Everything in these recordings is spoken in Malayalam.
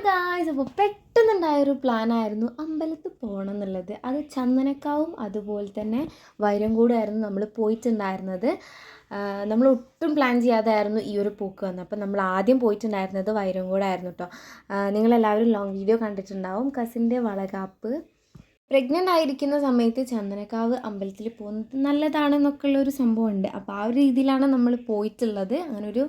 ഗായ്സ്, അപ്പോൾ പെട്ടെന്നുണ്ടായൊരു പ്ലാനായിരുന്നു അമ്പലത്തിൽ പോകണം എന്നുള്ളത്. അത് ചന്ദനക്കാവും അതുപോലെ തന്നെ വൈരങ്കോടുമായിരുന്നു നമ്മൾ പോയിട്ടുണ്ടായിരുന്നത്. നമ്മൾ ഒട്ടും പ്ലാൻ ചെയ്യാതായിരുന്നു ഈ ഒരു പോക്ക് വന്നത്. അപ്പോൾ നമ്മൾ ആദ്യം പോയിട്ടുണ്ടായിരുന്നത് വൈരങ്കോടായിരുന്നു കേട്ടോ. നിങ്ങളെല്ലാവരും ലോങ് വീഡിയോ കണ്ടിട്ടുണ്ടാവും. കസിൻ്റെ വളകാപ്പ്. പ്രഗ്നൻ്റ് ആയിരിക്കുന്ന സമയത്ത് ചന്ദനക്കാവ് അമ്പലത്തിൽ പോകുന്നത് നല്ലതാണെന്നൊക്കെ ഉള്ളൊരു സംഭവമുണ്ട്. അപ്പോൾ ആ ഒരു രീതിയിലാണ് നമ്മൾ പോയിട്ടുള്ളത്. അങ്ങനൊരു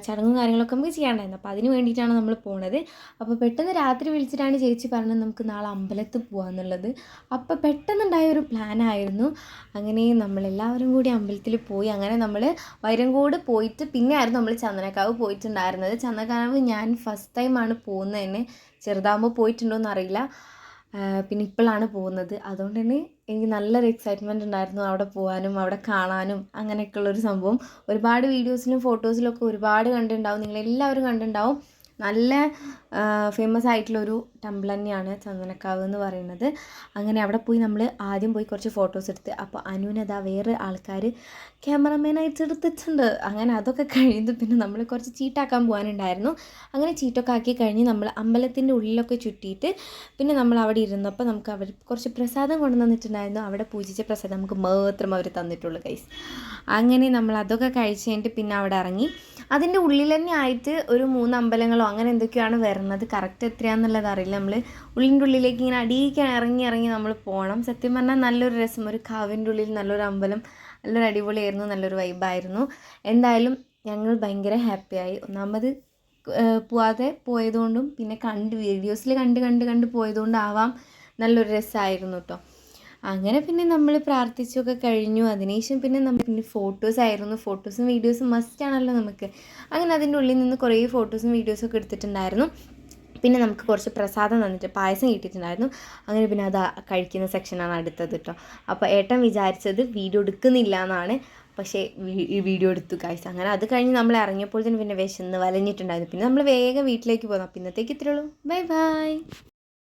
ചടങ്ങും കാര്യങ്ങളൊക്കെ നമുക്ക് ചെയ്യാണ്ടായിരുന്നു. അപ്പോൾ അതിന് വേണ്ടിയിട്ടാണ് നമ്മൾ പോണത്. അപ്പോൾ പെട്ടെന്ന് രാത്രി വിളിച്ചിട്ടാണ് ചേച്ചി പറഞ്ഞത് നമുക്ക് നാളെ അമ്പലത്തിൽ പോകാമെന്നുള്ളത്. അപ്പോൾ പെട്ടെന്നുണ്ടായൊരു പ്ലാനായിരുന്നു. അങ്ങനെ നമ്മളെല്ലാവരും കൂടി അമ്പലത്തിൽ പോയി. അങ്ങനെ നമ്മൾ വൈരങ്കോട് പോയിട്ട് പിന്നെയായിരുന്നു നമ്മൾ ചന്ദനക്കാവ് പോയിട്ടുണ്ടായിരുന്നത്. ചന്ദനക്കാവ് ഞാൻ ഫസ്റ്റ് ടൈമാണ് പോകുന്നത് തന്നെ. ചെറുതാകുമ്പോൾ പോയിട്ടുണ്ടോയെന്ന് അറിയില്ല, പിന്നെ ഇപ്പോഴാണ് പോകുന്നത്. അതുകൊണ്ട് തന്നെ എനിക്ക് നല്ലൊരു എക്സൈറ്റ്മെൻറ്റ് ഉണ്ടായിരുന്നു അവിടെ പോകാനും അവിടെ കാണാനും അങ്ങനെയൊക്കെയുള്ളൊരു സംഭവം. ഒരുപാട് വീഡിയോസിലും ഫോട്ടോസിലൊക്കെ ഒരുപാട് കണ്ടിട്ടുണ്ടാവും, നിങ്ങളെല്ലാവരും കണ്ടിട്ടുണ്ടാവും. നല്ല ഫേമസ് ആയിട്ടുള്ളൊരു ടെമ്പിൾ തന്നെയാണ് ചന്ദനക്കാവ് എന്ന് പറയുന്നത്. അങ്ങനെ അവിടെ പോയി നമ്മൾ ആദ്യം പോയി കുറച്ച് ഫോട്ടോസ് എടുത്ത്. അപ്പോൾ അനുവിനതാ വേറെ ആൾക്കാർ ക്യാമറമാനായിട്ട് എടുത്തിട്ടുണ്ട്. അങ്ങനെ അതൊക്കെ കഴിഞ്ഞ് പിന്നെ നമ്മൾ കുറച്ച് ചീട്ടാക്കാൻ പോകാനുണ്ടായിരുന്നു. അങ്ങനെ ചീട്ടൊക്കെ ആക്കി കഴിഞ്ഞ് നമ്മൾ അമ്പലത്തിൻ്റെ ഉള്ളിലൊക്കെ ചുറ്റിയിട്ട് പിന്നെ നമ്മൾ അവിടെ ഇരുന്നപ്പോൾ നമുക്ക് അവർ കുറച്ച് പ്രസാദം കൊണ്ടു തന്നിട്ടുണ്ടായിരുന്നു. അവിടെ പൂജിച്ച പ്രസാദം നമുക്ക് മാത്രം അവർ തന്നിട്ടുള്ളൂ ഗൈസ്. അങ്ങനെ നമ്മൾ അതൊക്കെ കഴിച്ച് കഴിഞ്ഞിട്ട് പിന്നെ അവിടെ ഇറങ്ങി. അതിൻ്റെ ഉള്ളിൽ തന്നെ ആയിട്ട് ഒരു 3 അമ്പലങ്ങളോ അങ്ങനെ എന്തൊക്കെയാണ് വരുന്നത്. കറക്റ്റ് എത്രയാണെന്നുള്ളത് അറിയില്ല. നമ്മൾ ഉള്ളിൻ്റെ ഉള്ളിലേക്ക് ഇങ്ങനെ അടിയിലേക്ക് ഇറങ്ങി നമ്മൾ പോകണം. സത്യം പറഞ്ഞാൽ നല്ലൊരു രസം. ഒരു കാവിൻ്റെ ഉള്ളിൽ നല്ലൊരു അമ്പലം, നല്ലൊരു അടിപൊളിയായിരുന്നു, നല്ലൊരു വൈബായിരുന്നു. എന്തായാലും ഞങ്ങൾ ഭയങ്കര ഹാപ്പിയായി. ഒന്നാമത് പോവാതെ പോയതുകൊണ്ടും പിന്നെ വീഡിയോസിൽ കണ്ട് പോയതുകൊണ്ടാവാം നല്ലൊരു രസമായിരുന്നു കേട്ടോ. അങ്ങനെ പിന്നെ നമ്മൾ പ്രാർത്ഥിച്ചൊക്കെ കഴിഞ്ഞു. അതിനുശേഷം പിന്നെ നമ്മൾ ഫോട്ടോസ് ആയിരുന്നു. ഫോട്ടോസും വീഡിയോസും മസ്റ്റാണല്ലോ നമുക്ക്. അങ്ങനെ അതിൻ്റെ ഉള്ളിൽ നിന്ന് കുറേ ഫോട്ടോസും വീഡിയോസൊക്കെ എടുത്തിട്ടുണ്ടായിരുന്നു. പിന്നെ നമുക്ക് കുറച്ച് പ്രസാദം തന്നിട്ട് പായസം കിട്ടിയിട്ടുണ്ടായിരുന്നു. അങ്ങനെ പിന്നെ അത് കഴിക്കുന്ന സെക്ഷനാണ് അടുത്തത് കേട്ടോ. അപ്പോൾ ഏട്ടൻ വിചാരിച്ചത് വീഡിയോ എടുക്കുന്നില്ല എന്നാണ്, പക്ഷേ വീഡിയോ എടുത്തു ഗൈസ്. അങ്ങനെ അത് കഴിഞ്ഞ് നമ്മൾ ഇറങ്ങിയപ്പോൾ തന്നെ പിന്നെ വിശന്ന് വലഞ്ഞിട്ടുണ്ടായിരുന്നു. പിന്നെ നമ്മൾ വേഗം വീട്ടിലേക്ക് പോകുന്നു. അപ്പോൾ ഇന്നത്തേക്ക് ഇത്രയേ ഉള്ളൂ. Bye bye.